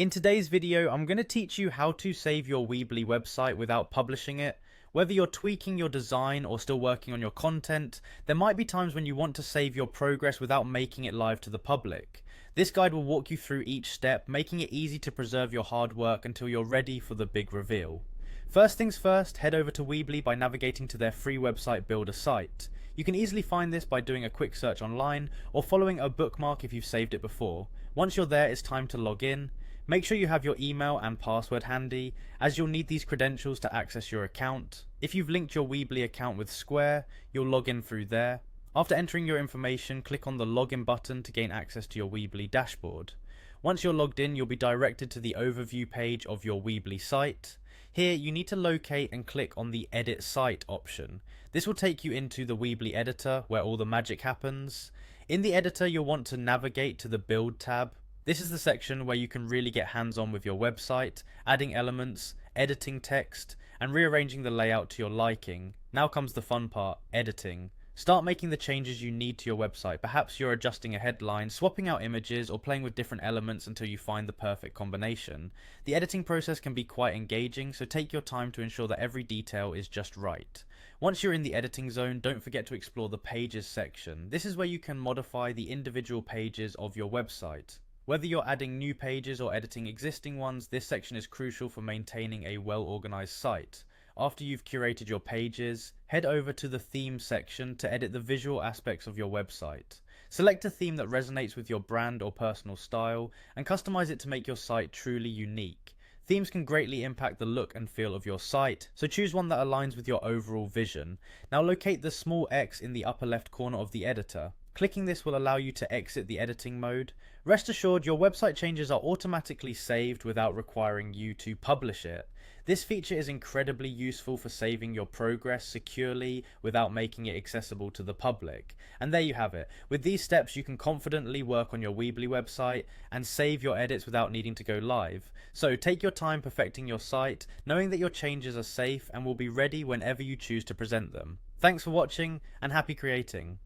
In today's video, I'm going to teach you how to save your Weebly website without publishing it. Whether you're tweaking your design or still working on your content, there might be times when you want to save your progress without making it live to the public. This guide will walk you through each step, making it easy to preserve your hard work until you're ready for the big reveal. First things first, head over to Weebly by navigating to their free website builder site. You can easily find this by doing a quick search online or following a bookmark if you've saved it before. Once you're there, it's time to log in. Make sure you have your email and password handy, as you'll need these credentials to access your account. If you've linked your Weebly account with Square, you'll log in through there. After entering your information, click on the login button to gain access to your Weebly dashboard. Once you're logged in, you'll be directed to the overview page of your Weebly site. Here, you need to locate and click on the Edit Site option. This will take you into the Weebly editor, where all the magic happens. In the editor, you'll want to navigate to the Build tab. This is the section where you can really get hands-on with your website, adding elements, editing text, and rearranging the layout to your liking. Now comes the fun part, editing. Start making the changes you need to your website. Perhaps you're adjusting a headline, swapping out images, or playing with different elements until you find the perfect combination. The editing process can be quite engaging, so take your time to ensure that every detail is just right. Once you're in the editing zone, don't forget to explore the Pages section. This is where you can modify the individual pages of your website. Whether you're adding new pages or editing existing ones, this section is crucial for maintaining a well-organized site. After you've curated your pages, head over to the Themes section to edit the visual aspects of your website. Select a theme that resonates with your brand or personal style, and customize it to make your site truly unique. Themes can greatly impact the look and feel of your site, so choose one that aligns with your overall vision. Now locate the small X in the upper left corner of the editor. Clicking this will allow you to exit the editing mode. Rest assured, your website changes are automatically saved without requiring you to publish it. This feature is incredibly useful for saving your progress securely without making it accessible to the public. And there you have it. With these steps, you can confidently work on your Weebly website and save your edits without needing to go live. So take your time perfecting your site, knowing that your changes are safe and will be ready whenever you choose to present them. Thanks for watching and happy creating.